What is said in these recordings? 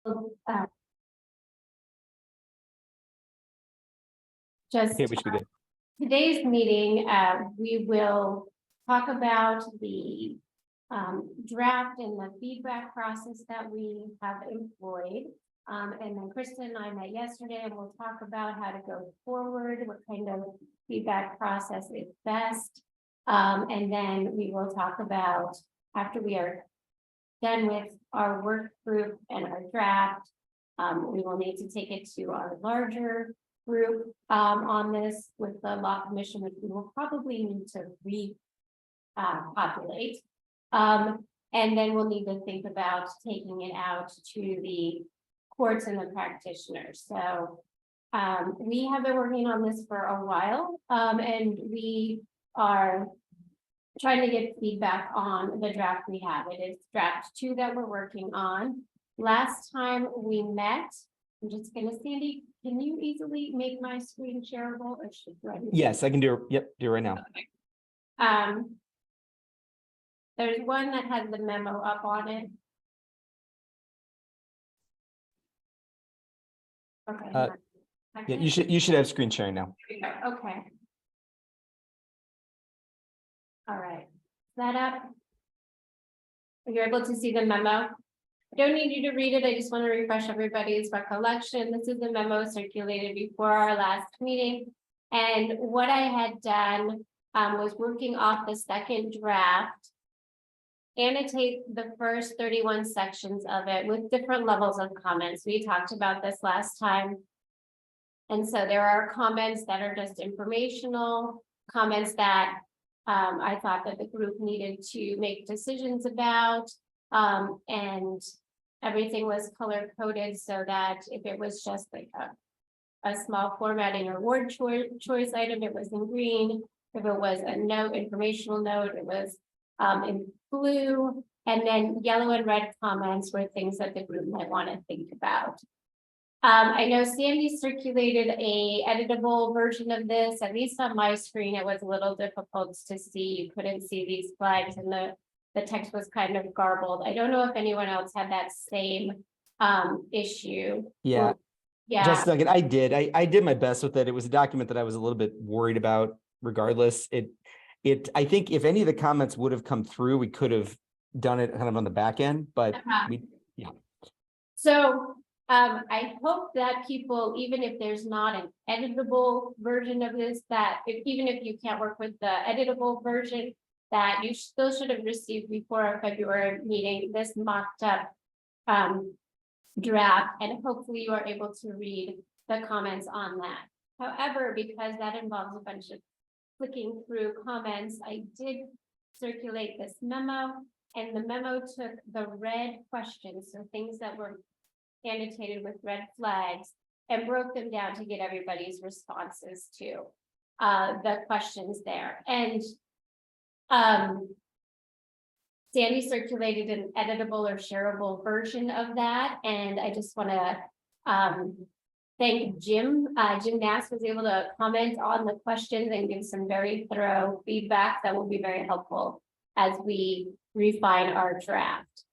Uh, Just Okay, we should be good. today's meeting, we will talk about the draft and the feedback process that we have employed. And then Kristen and I met yesterday and we'll talk about how to go forward, what kind of feedback process is best. And then we will talk about, after we are done with our work group and our draft, we will need to take it to our larger group on this with the law commission, which we will probably need to repopulate. And then we'll need to think about taking it out to the courts and the practitioners. So we have been working on this for a while, and we are trying to get feedback on the draft we have. It is draft 2 that we're working on. Last time we met, I'm just gonna, Sandy, can you easily make my screen shareable or should I? Yes, I can do it. Yep, do it right now. Okay. There's one that has the memo up on it. Okay. Yeah, you should have screen sharing now. Okay. All right. Set up. You're able to see the memo. I don't need you to read it. I just want to refresh everybody's recollection. This is the memo circulated before our last meeting. And what I had done was working off the second draft, annotate the first 31 sections of it with different levels of comments. We talked about this last time. And so there are comments that are just informational, comments that I thought that the group needed to make decisions about, and everything was color coded so that if it was just like a small formatting or word choice item, it was in green. If it was a note, informational note, it was in blue, and then yellow and red comments were things that the group might want to think about. I know Sandy circulated a editable version of this, at least on my screen, it was a little difficult to see. You couldn't see these flags and the text was kind of garbled. I don't know if anyone else had that same issue. Yeah. Well, yeah. Just like I did my best with it. It was a document that I was a little bit worried about regardless. I think if any of the comments would have come through, we could have done it kind of on the back end, but yeah. So I hope that people, even if there's not an editable version of this, that even if you can't work with the editable version, that you still should have received before our February meeting, this mocked up draft, and hopefully you are able to read the comments on that. However, because that involves a bunch of clicking through comments, I did circulate this memo, and the memo took the red questions, so things that were annotated with red flags, and broke them down to get everybody's responses to the questions there. And Sandy circulated an editable or shareable version of that, and I just want to thank Jim. Jim Nass was able to comment on the questions and give some very thorough feedback that will be very helpful as we refine our draft.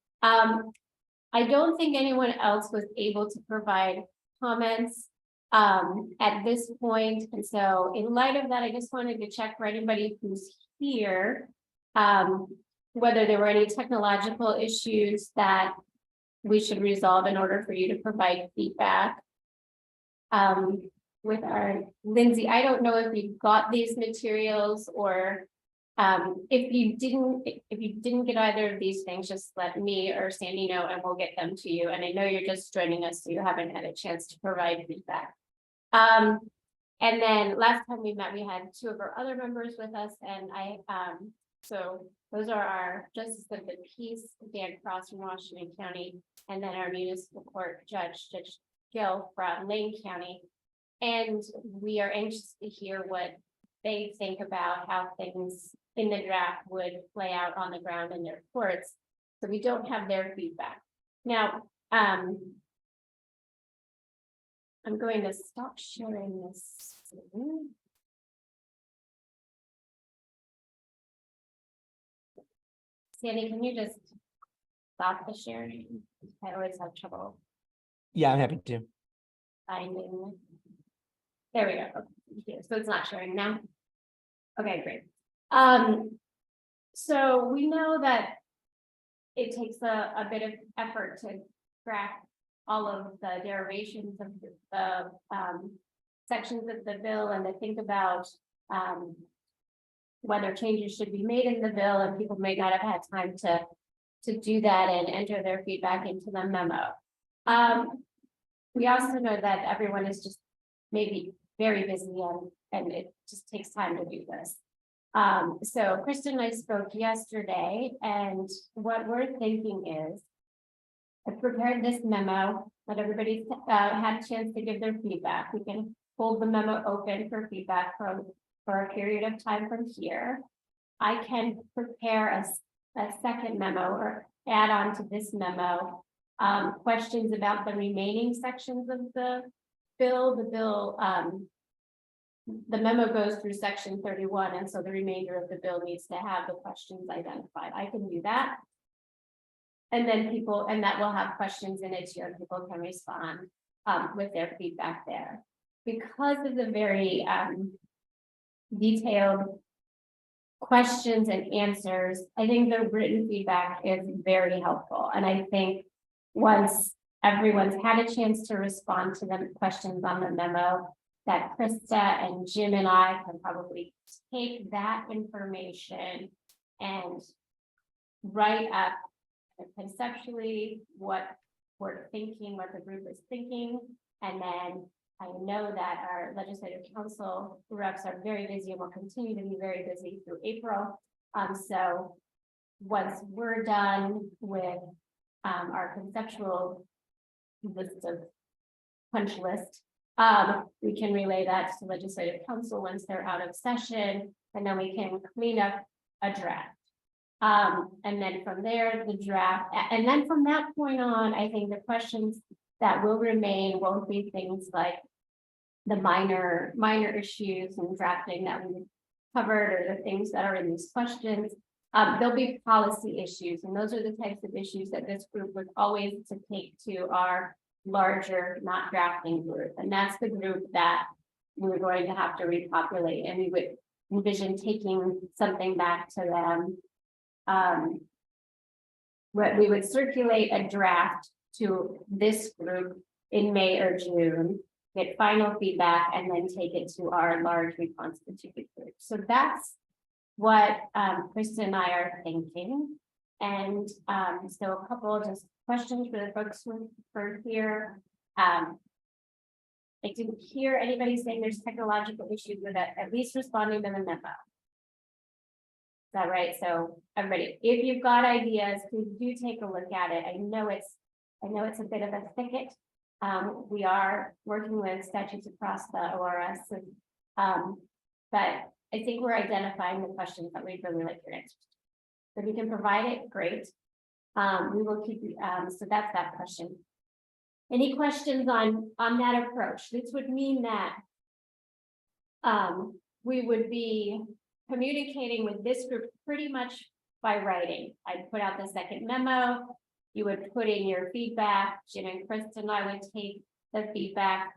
I don't think anyone else was able to provide comments at this point. And so in light of that, I just wanted to check for anybody who's here, whether there were any technological issues that we should resolve in order for you to provide feedback. With our Lindsay, I don't know if you got these materials or if you didn't get either of these things, just let me or Sandy know and we'll get them to you. And I know you're just joining us, so you haven't had a chance to provide feedback. And then last time we met, we had 2 of our other members with us, and so those are our Justice of the Peace, Dan Cross from Washington County, and then our municipal court judge, Judge Gill from Lane County. And we are anxious to hear what they think about how things in the draft would play out on the ground in their courts. So we don't have their feedback. Now, I'm going to stop sharing this screen. Sandy, can you just stop the sharing? I always have trouble Yeah, I'm happy to. Finding. There we go. Okay, so it's not showing now. Okay, great. So we know that it takes a bit of effort to crack all of the derivations of the sections of the bill and to think about whether changes should be made in the bill, and people may not have had time to do that and enter their feedback into the memo. We also know that everyone is just maybe very busy and it just takes time to do this. So Kristen and I spoke yesterday, and what we're thinking is I prepared this memo, let everybody had a chance to give their feedback. We can hold the memo open for feedback for a period of time from here. I can prepare a second memo or add on to this memo questions about the remaining sections of the bill. The memo goes through section 31, and so the remainder of the bill needs to have the questions identified. I can do that. And then that will have questions in it too, and people can respond with their feedback there. Because of the very detailed questions and answers, I think the written feedback is very helpful. And I think once everyone's had a chance to respond to the questions on the memo, that Krista and Jim and I can probably take that information and write up conceptually what we're thinking, what the group is thinking. And then I know that our legislative council reps are very busy and will continue to be very busy through April. So once we're done with our conceptual list of punch list, we can relay that to legislative council once they're out of session, and then we can clean up a draft. And then from there, the draft, and then from that point on, I think the questions that will remain won't be things like the minor issues and drafting that we covered, or the things that are in these questions. There'll be policy issues, and those are the types of issues that this group would always to take to our larger, not drafting group. And that's the group that we're going to have to repopulate, and we would envision taking something back to them. We would circulate a draft to this group in May or June, get final feedback, and then take it to our large reconstituted group. So that's what Kristen and I are thinking. And so a couple of just questions for the folks who are here. I didn't hear anybody saying there's technological issues with it, at least responding to the memo. Is that right? So everybody, if you've got ideas, please do take a look at it. I know it's a bit of a thicket. We are working with statutes across the ORS, but I think we're identifying the questions that we'd really like your answers to. If you can provide it, great. We will keep so that's that question. Any questions on that approach? This would mean that we would be communicating with this group pretty much by writing. I'd put out the second memo. You would put in your feedback. Jim and Kristen and I would take the feedback,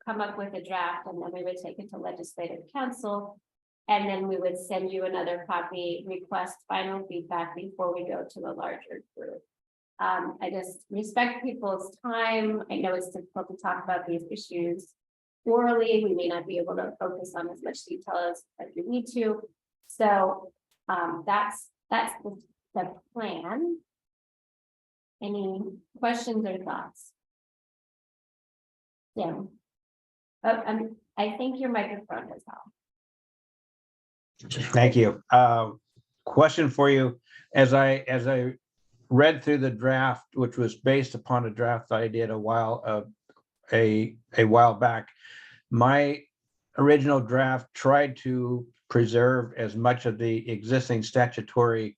come up with a draft, and then we would take it to legislative council. And then we would send you another copy, request final feedback before we go to the larger group. I just respect people's time. I know it's difficult to talk about these issues orally. We may not be able to focus on as much detail as we need to. So that's the plan. Any questions or thoughts? Yeah. Oh, I think your microphone is off. Thank you. Question for you. As I read through the draft, which was based upon a draft I did a while back, my original draft tried to preserve as much of the existing statutory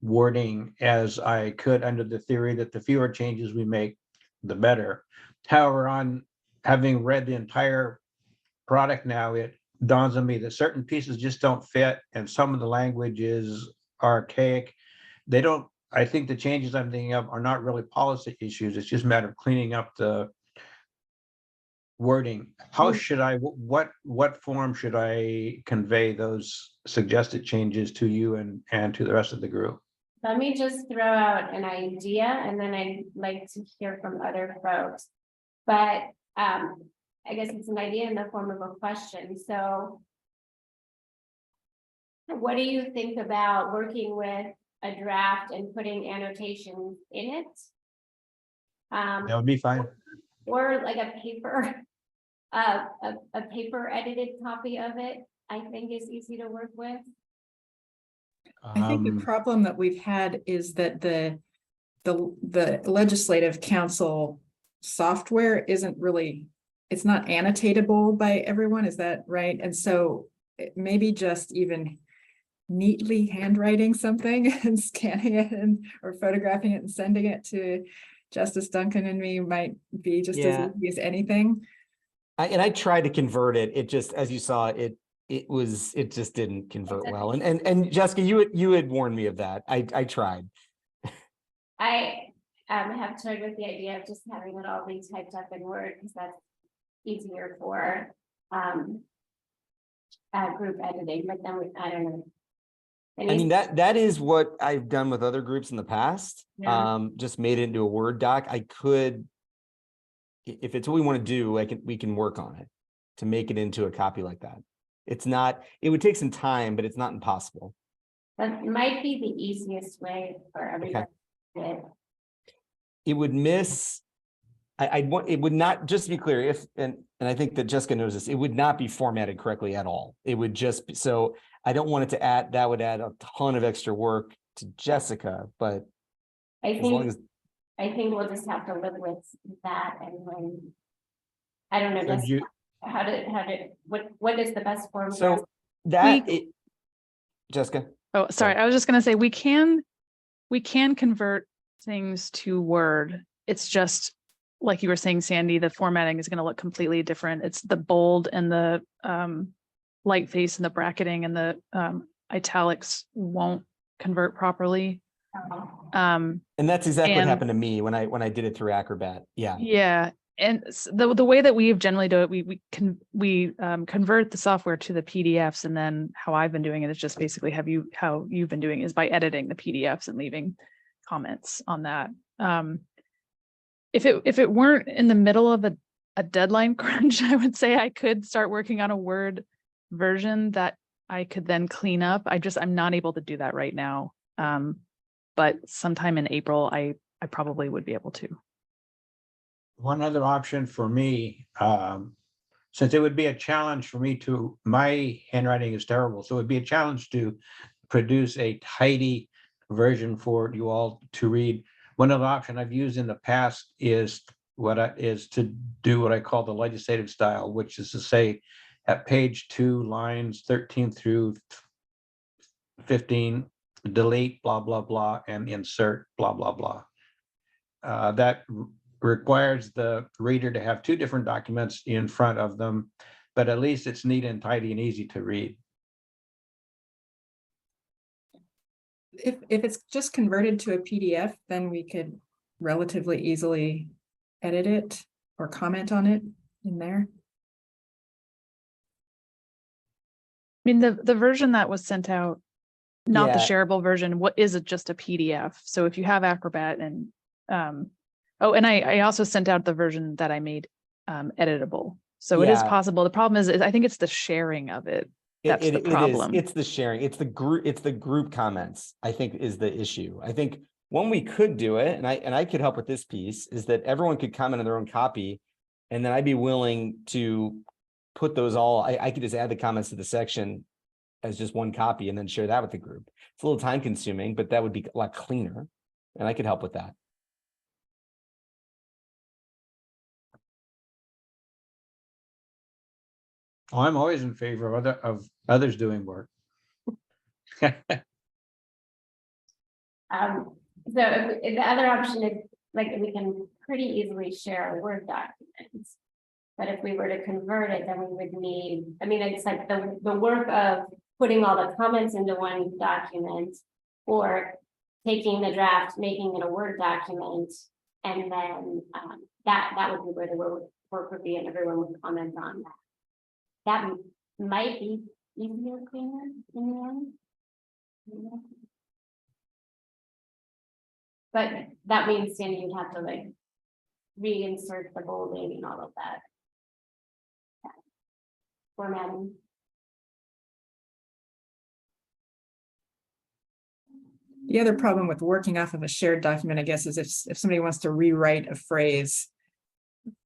wording as I could, under the theory that the fewer changes we make, the better. However, on having read the entire product now, it dawns on me that certain pieces just don't fit, and some of the language is archaic. I think the changes I'm thinking of are not really policy issues. It's just a matter of cleaning up the wording, how should I, what form should I convey those suggested changes to you and to the rest of the group? Let me just throw out an idea and then I'd like to hear from other folks. But I guess it's an idea in the form of a question. So what do you think about working with a draft and putting annotations in it? That would be fine. Or like a paper, a paper edited copy of it, I think is easy to work with. I think the problem that we've had is that the legislative council software isn't really, it's not annotatable by everyone, is that right? And so maybe just even neatly handwriting something and scanning it or photographing it and sending it to Justice Duncan and me might be just as easy as anything. I tried to convert it. It just, as you saw, it just didn't convert well. And Jessica, you had warned me of that. I tried. I have toyed with the idea of just having it all retyped up in Word because that's easier for group editing, but then I don't know. I mean, that is what I've done with other groups in the past. Yeah. Just made it into a Word doc. I could, if it's what we want to do, we can work on it to make it into a copy like that. It's not, it would take some time, but it's not impossible. That might be the easiest way for everybody. Okay. It would miss, it would not, just to be clear, if, and I think that Jessica knows this, it would not be formatted correctly at all. It would just be, so I don't want it to add, that would add a ton of extra work to Jessica, but I as long as, think we'll just have to live with that and when, I don't know, just what is the best form? so that, Jessica. Oh, sorry. I was just going to say, we can convert things to Word. It's just like you were saying, Sandy, the formatting is going to look completely different. It's the bold and the light face and the bracketing and the italics won't convert properly. And that's exactly what happened to me when I did it through Acrobat. Yeah. Yeah. And the way that we've generally do it, we convert the software to the PDFs, and then how I've been doing it is just basically how you've been doing is by editing the PDFs and leaving comments on that. If it weren't in the middle of a deadline crunch, I would say I could start working on a Word version that I could then clean up. I'm not able to do that right now. But sometime in April, I probably would be able to. One other option for me, since it would be a challenge for me my handwriting is terrible, so it would be a challenge to produce a tidy version for you all to read. One other option I've used in the past is to do what I call the legislative style, which is to say at page 2, lines 13 through 15, delete blah, blah, blah, and insert blah, blah, blah. That requires the reader to have 2 different documents in front of them, but at least it's neat and tidy and easy to read. If it's just converted to a PDF, then we could relatively easily edit it or comment on it in there. I mean, the version that was sent out, not the Yeah. shareable version, what is it, just a PDF? So if you have Acrobat and oh, and I also sent out the version that I made editable. So it is Yeah. possible. The problem is I think it's the sharing of it. That's the problem. It's the sharing. It's the group comments, I think, is the issue. I think one we could do it, and I could help with this piece, is that everyone could comment on their own copy, and then I'd be willing to put those all, I could just add the comments to the section as just one copy and then share that with the group. It's a little time consuming, but that would be a lot cleaner, and I could help with that. Oh, I'm always in favor of others doing work. So if the other option is like we can pretty easily share a Word document. But if we were to convert it, then we would need, I mean, it's like the work of putting all the comments into one document or taking the draft, making it a Word document And then that would be where the work would be, and everyone would comment on that. That might be easier, cleaner in the end. But that means, Sandy, you'd have to like reinsert the bolding and all of that. Formatting. The other problem with working off of a shared document, I guess, is if somebody wants to rewrite a phrase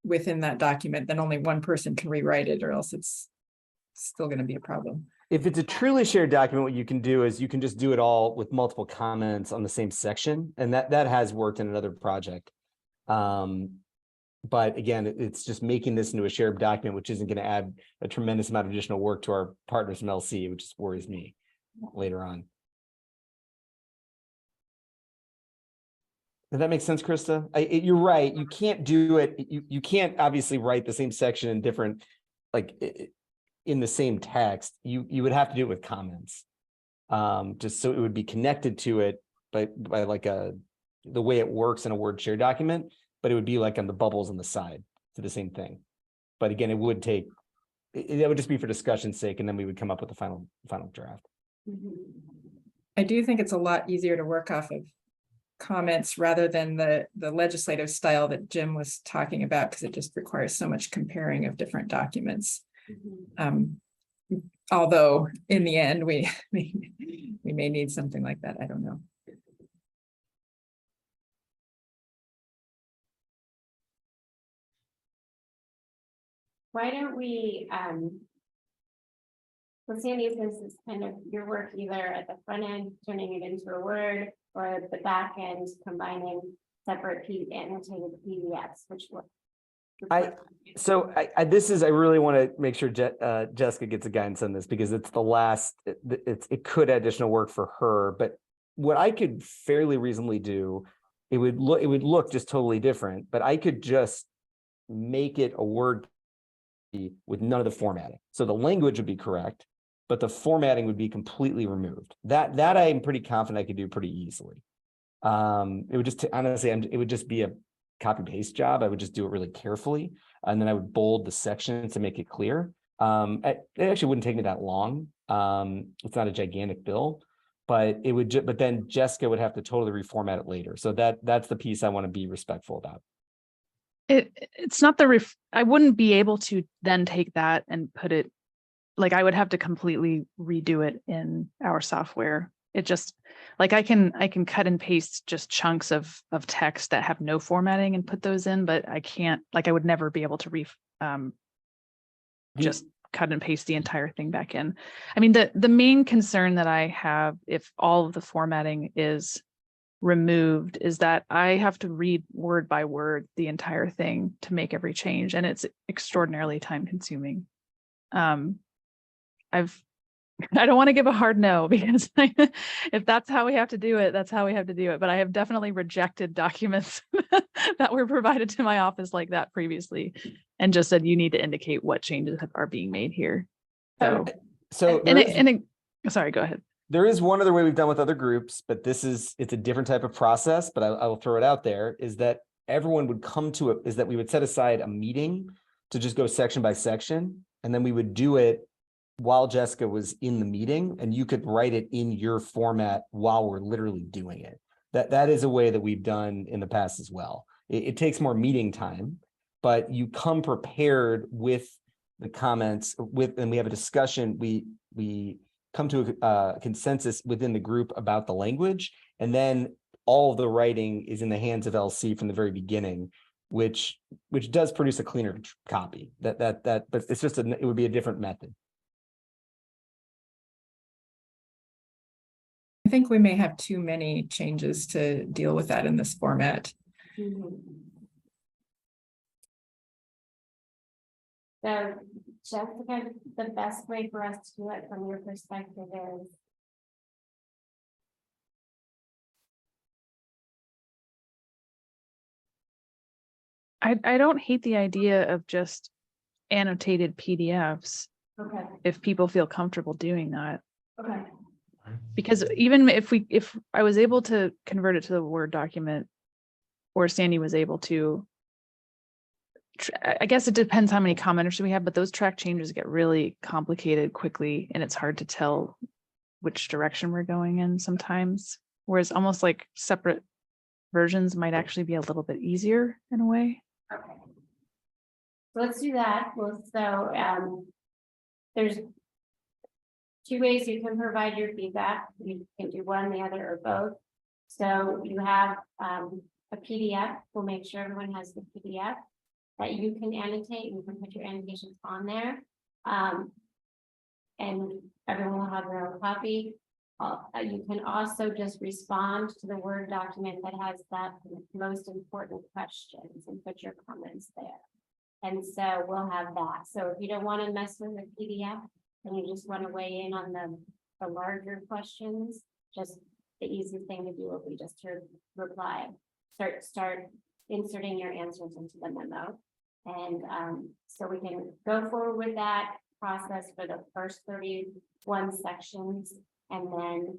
within that document, then only one person can rewrite it, or else it's still going to be a problem. If it's a truly shared document, what you can do is you can just do it all with multiple comments on the same section. And that has worked in another project. But again, it's just making this into a shared document, which isn't going to add a tremendous amount of additional work to our partners from LC, which just worries me later on. Does that make sense, Krista? You're right. You can't do it. You can't obviously write the same section in different, like in the same text. You would have to do it with comments, just so it would be connected to it by like the way it works in a Word share document. But it would be like on the bubbles on the side to the same thing. But again, it would take. It would just be for discussion's sake, and then we would come up with the final draft. I do think it's a lot easier to work off of comments rather than the legislative style that Jim was talking about, because it just requires so much comparing of different documents. Although in the end, we may need something like that. I don't know. Why don't we, well, Sandy says it's kind of your work either at the front end, turning it into a Word, or at the back end, combining separate annotated PDFs, which will. I really want to make sure Jessica gets a guidance on this, because it's the last, it could add additional work for her, but what I could fairly reasonably do, it would look just totally different, but I could just make it a Word with none of the formatting. So the language would be correct, but the formatting would be completely removed. That I'm pretty confident I could do pretty easily. It would just, honestly, it would just be a copy paste job. I would just do it really carefully, and then I would bold the sections to make it clear. It actually wouldn't take me that long. It's not a gigantic bill, but it would. But then Jessica would have to totally reformat it later. So that's the piece I want to be respectful about. It's not I wouldn't be able to then take that and put it, like I would have to completely redo it in our software. It just, like I can cut and paste just chunks of text that have no formatting and put those in, but I can't, like I would never be able to just cut and paste the entire thing back in. I mean, the main concern that I have, if all of the formatting is removed, is that I have to read word by word the entire thing to make every change, and it's extraordinarily time consuming. I don't want to give a hard no, because if that's how we have to do it, that's how we have to do it. But I have definitely rejected documents that were provided to my office like that previously, and just said, you need to indicate what changes are being made here. Sorry, go ahead. There is one other way we've done with other groups, but it's a different type of process, but I will throw it out there, is that everyone would come to it, is that we would set aside a meeting to just go section by section, and then we would do it while Jessica was in the meeting, and you could write it in your format while we're literally doing it. That is a way that we've done in the past as well. It takes more meeting time, but you come prepared with the comments and we have a discussion. We come to a consensus within the group about the language, and then all of the writing is in the hands of LC from the very beginning, which does produce a cleaner copy. But it's just it would be a different method. I think we may have too many changes to deal with that in this format. So, Jessica, the best way for us to do it from your perspective is I don't hate the idea of just annotated PDFs. okay. If people feel comfortable doing that. Okay. Because even if I was able to convert it to the Word document or Sandy was able to. I guess it depends how many commenters we have, but those track changes get really complicated quickly, and it's hard to tell which direction we're going in sometimes. Whereas almost like separate versions might actually be a little bit easier in a way. Okay. So let's do that. There's 2 ways you can provide your feedback. You can do one, the other, or both. So you have a PDF. We'll make sure everyone has the PDF that you can annotate. You can put your annotations on there. And everyone will have their own copy. You can also just respond to the Word document that has that most important questions and put your comments there. And so we'll have that. So if you don't want to mess with the PDF and you just want to weigh in on the larger questions, just the easiest thing to do will be just to reply, start inserting your answers into the memo. And so we can go forward with that process for the first 31 sections. And then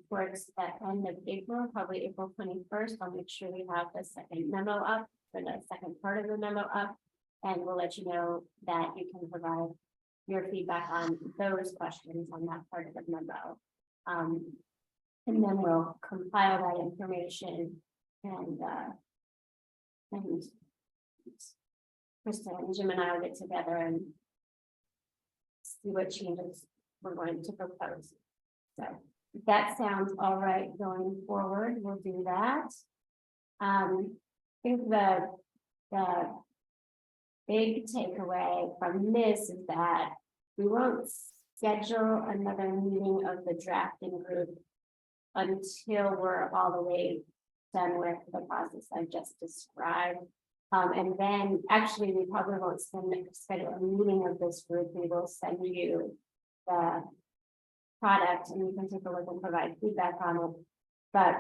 towards the end of April, probably April 21st, I'll make sure we have the second memo up for the second part of the memo up. And we'll let you know that you can provide your feedback on those questions on that part of the memo. And then we'll compile that information and Krista and Jim and I will get together and see what changes we're going to propose. So if that sounds all right going forward, we'll do that. I think the big takeaway from this is that we won't schedule another meeting of the drafting group until we're all the way done with the process I just described. And then actually we probably won't schedule a meeting of this group. We will send you the product and you can take a look and provide feedback on it. But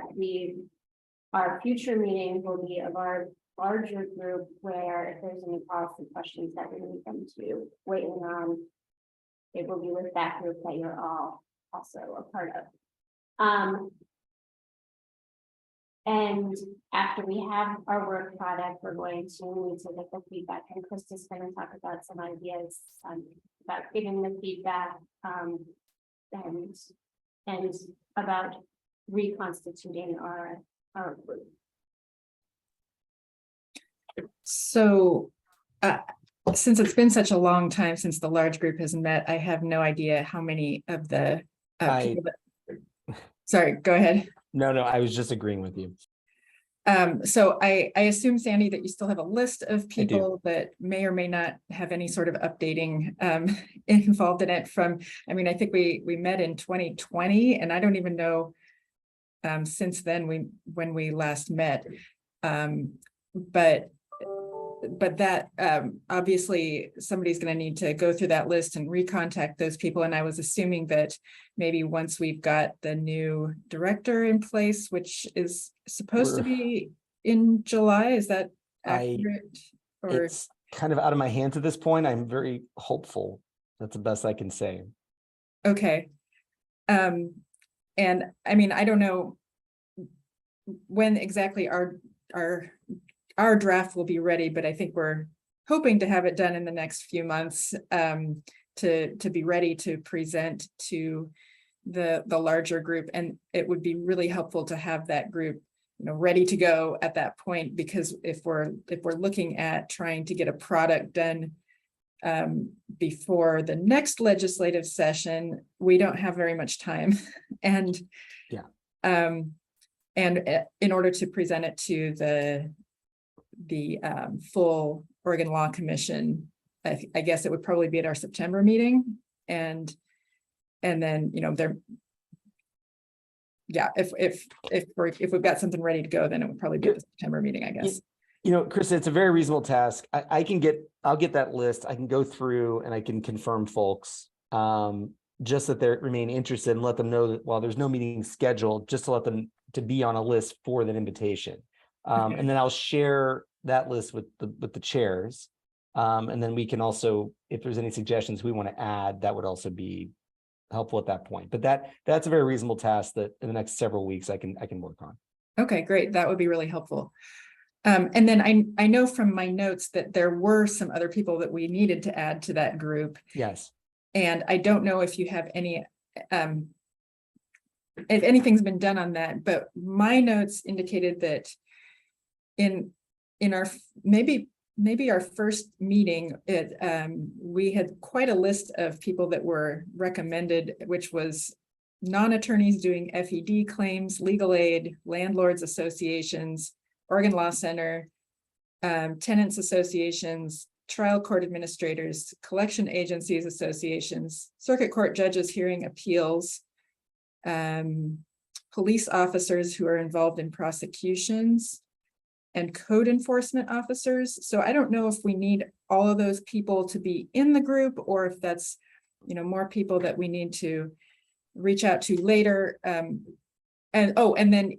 our future meeting will be of our larger group where if there's any policy questions that we need them to weigh in on, it will be with that group that you're all also a part of. And after we have our work product, we're going to need to get the feedback, and Krista's going to talk about some ideas about giving the feedback and about reconstituting our group. So since it's been such a long time since the large group has met, I have no idea how many of the people sorry, go ahead. No, I was just agreeing with you. So I assume, Sandy, that you still have a list of people that may or may not have any sort of updating involved in it from, I mean, I think we met in 2020 and I don't even know since then when we last met. But that obviously somebody's going to need to go through that list and recontact those people. And I was assuming that maybe once we've got the new director in place, which is supposed to be in July, is that accurate? Or it's kind of out of my hands at this point. I'm very hopeful. That's the best I can say. Okay. And I mean, I don't know when exactly our draft will be ready, but I think we're hoping to have it done in the next few months to be ready to present to the larger group. And it would be really helpful to have that group, ready to go at that point, because if we're looking at trying to get a product done before the next legislative session, we don't have very much time. And and in order to present it to the full Oregon Law Commission, I guess it would probably be at our September meeting, and then if we've got something ready to go, then it would probably be at the September meeting, I guess. Chris, it's a very reasonable task. I'll get that list. I can go through and I can confirm folks, just that they remain interested, and let them know that while there's no meeting scheduled, just to let them to be on a list for that invitation. Okay. And then I'll share that list with the chairs. And then we can also, if there's any suggestions we want to add, that would also be helpful at that point. But that's a very reasonable task that in the next several weeks I can work on. Okay, great. That would be really helpful. And then I know from my notes that there were some other people that we needed to add to that group. Yes. And I don't know if you have any, if anything's been done on that, but my notes indicated that in our, maybe our first meeting, we had quite a list of people that were recommended, which was non-attorneys doing FED claims, legal aid, landlords associations, Oregon Law Center, tenants associations, trial court administrators, collection agencies associations, circuit court judges hearing appeals, police officers who are involved in prosecutions, and code enforcement officers. So I don't know if we need all of those people to be in the group, or if that's, more people that we need to reach out to later. And then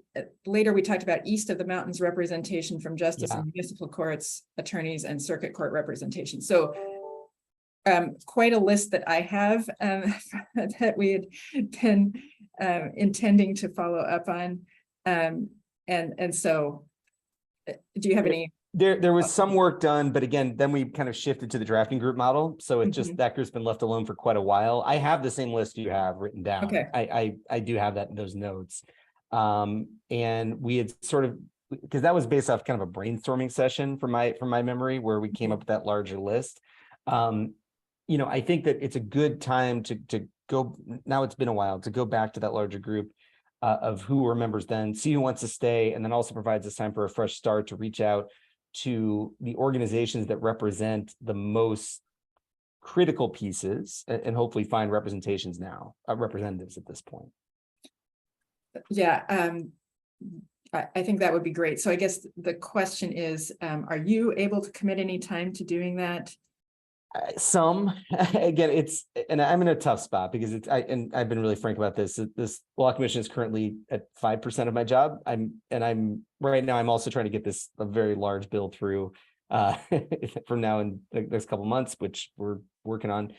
later we talked about east of the mountains representation from justice and municipal courts, attorneys, and circuit court representation. So quite a list that I have that we had been intending to follow up on. And so do you have any? There was some work done, but again, then we kind of shifted to the drafting group model. So it just, that group's been left alone for quite a while. I have the same list you have written down. Okay. I do have that in those notes. And we had sort of, because that was based off kind of a brainstorming session from my memory, where we came up with that larger list. I think that it's a good time to go, now it's been a while, to go back to that larger group of who were members then, see who wants to stay, and then also provides us time for a fresh start to reach out to the organizations that represent the most critical pieces and hopefully find representations now, representatives at this point. Yeah, I think that would be great. So I guess the question is, are you able to commit any time to doing that? Some, again, and I'm in a tough spot because I've been really frank about this. This law commission is currently at 5% of my job. I'm right now, I'm also trying to get a very large bill through from now in the next couple of months, which we're working on.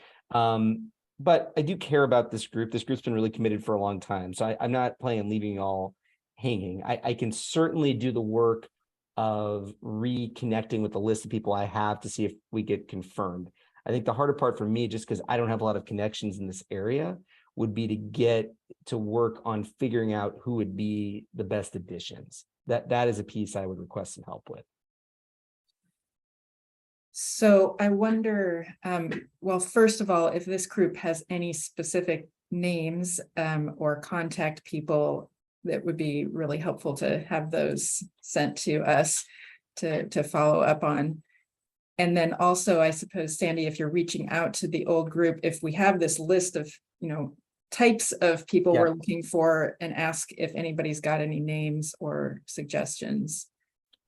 But I do care about this group. This group's been really committed for a long time. So I'm not planning on leaving you all hanging. I can certainly do the work of reconnecting with the list of people I have to see if we get confirmed. I think the harder part for me, just because I don't have a lot of connections in this area, would be to get to work on figuring out who would be the best additions. That is a piece I would request some help with. So I wonder, well, first of all, if this group has any specific names or contact people, that would be really helpful to have those sent to us to follow up on. And then also, I suppose, Sandy, if you're reaching out to the old group, if we have this list of, types of people we're looking for, and ask if anybody's got any names or suggestions.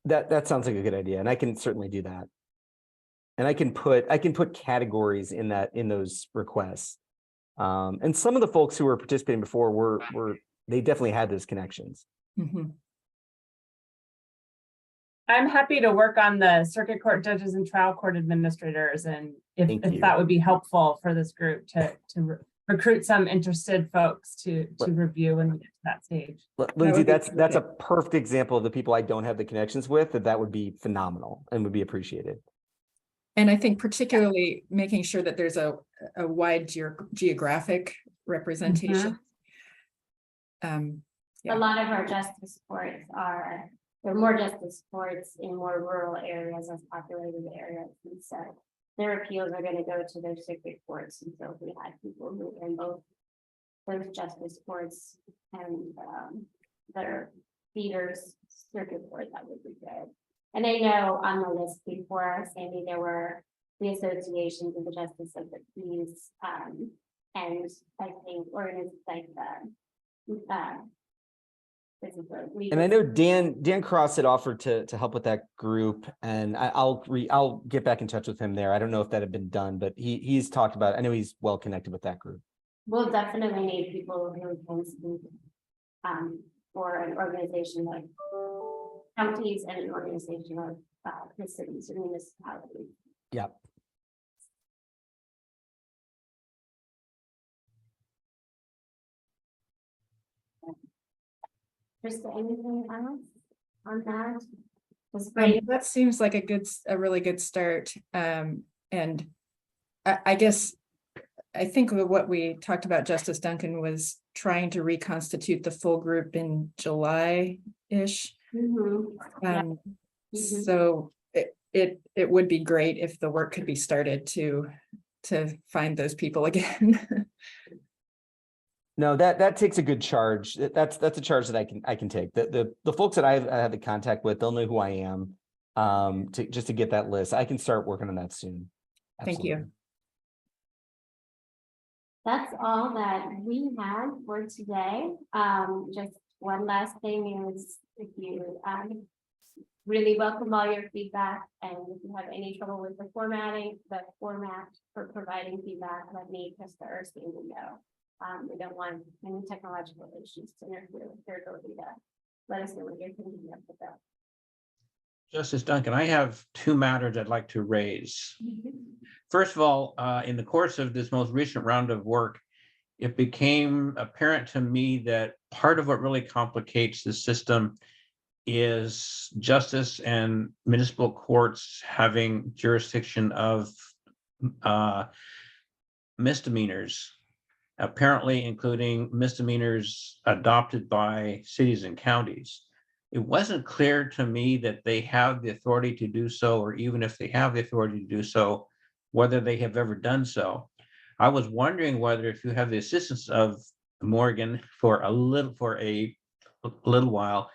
That sounds like a good idea, and I can certainly do that. And I can put categories in those requests. And some of the folks who were participating before they definitely had those connections. Mm-hmm. I'm happy to work on the circuit court judges and trial court administrators, and if that would be helpful for this group to recruit some interested folks to review when we get to that stage. Lindsay, that's a perfect example of the people I don't have the connections with. That would be phenomenal and would be appreciated. And I think particularly making sure that there's a wide geographic representation. A lot of our justice courts there are more justice courts in more rural areas as populated areas. And so their appeals are going to go to their circuit courts. And so if we had people who are in both those justice courts and their feeders circuit court, that would be good. And I know on the list before, Sandy, there were the associations of the justice of the peace, and I think organizations like and I know Dan Cross had offered to help with that group, and I'll get back in touch with him there. I don't know if that had been done, but he's talked about it. I know he's well connected with that group. We'll definitely need people who can speak for an organization like counties and an organization of the cities or municipalities. Yeah. Just anything else on that? Just great. That seems like a really good start. And I guess, I think what we talked about, Justice Duncan, was trying to reconstitute the full group in July-ish. Mhm. Um, Mhm. so it would be great if the work could be started to find those people again. No, that takes a good charge. That's a charge that I can take. The folks that I've had the contact with, they'll know who I am. To get that list, I can start working on that soon. Thank you. Absolutely. That's all that we had for today. Just one last thing is if you really welcome all your feedback, and if you have any trouble with the format for providing feedback, let me, Krista, or Sandy know. We don't want any technological issues to interfere with their ability to let us know what you're thinking of the bill. Justice Duncan, I have two matters I'd like to raise. First of all, in the course of this most recent round of work, it became apparent to me that part of what really complicates the system is justice and municipal courts having jurisdiction of misdemeanors, apparently including misdemeanors adopted by cities and counties. It wasn't clear to me that they have the authority to do so, or even if they have the authority to do so, whether they have ever done so. I was wondering whether, if you have the assistance of Morgan for a little while,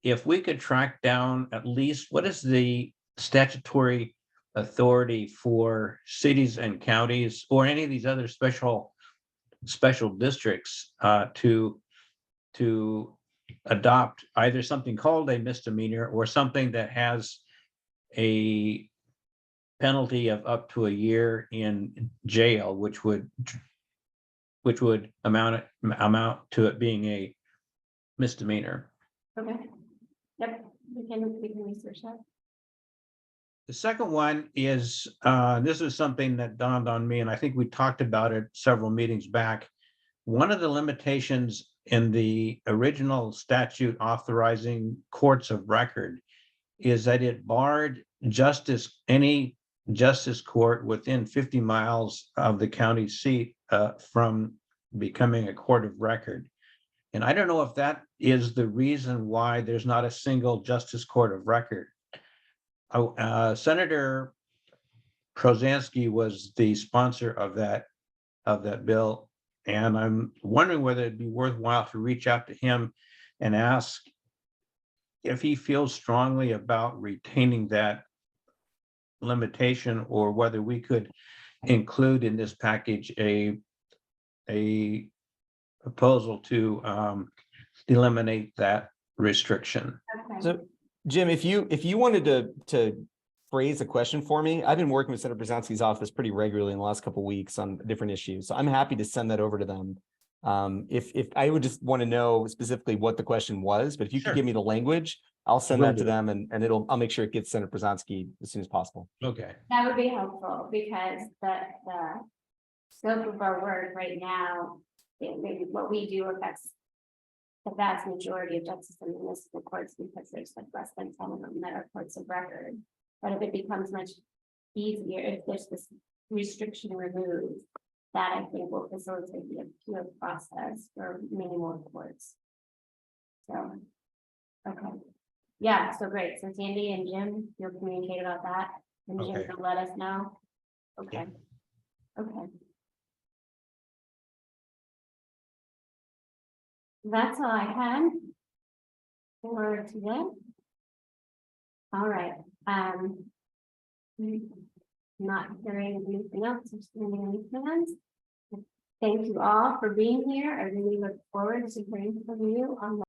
if we could track down at least what is the statutory authority for cities and counties or any of these other special districts to adopt either something called a misdemeanor or something that has a penalty of up to a year in jail, which would amount to it being a misdemeanor. Okay. Yep, we can research that. The second one is, this is something that dawned on me, and I think we talked about it several meetings back. One of the limitations in the original statute authorizing courts of record is that it barred any justice court within 50 miles of the county seat from becoming a court of record. And I don't know if that is the reason why there's not a single justice court of record. Senator Prozansky was the sponsor of that bill, and I'm wondering whether it'd be worthwhile to reach out to him and ask if he feels strongly about retaining that limitation, or whether we could include in this package a proposal to eliminate that restriction. Okay. So, Jim, if you wanted to phrase a question for me, I've been working with Senator Brzezinski's office pretty regularly in the last couple of weeks on different issues. So I'm happy to send that over to them. If I would just want to know specifically what the question was, but if you Sure. could give me the language, I'll send Will that to do. them, and I'll make sure it gets Senator Brzezinski as soon as possible. Okay. That would be helpful, because the scope of our work right now, what we do affects the vast majority of justice in municipal courts, because there's like less than 10 of them that are courts of record. But if it becomes much easier, if there's this restriction removed, that I think will facilitate the appeal process for many more courts. So, okay. Yeah, so great. So Sandy and Jim, you'll communicate about that, and Jim Okay. will let us know. Okay. Yeah. Okay. That's all I had for today. All right. Not hearing anything else, or seeing any plans. Thank you all for being here. I really look forward to hearing from you on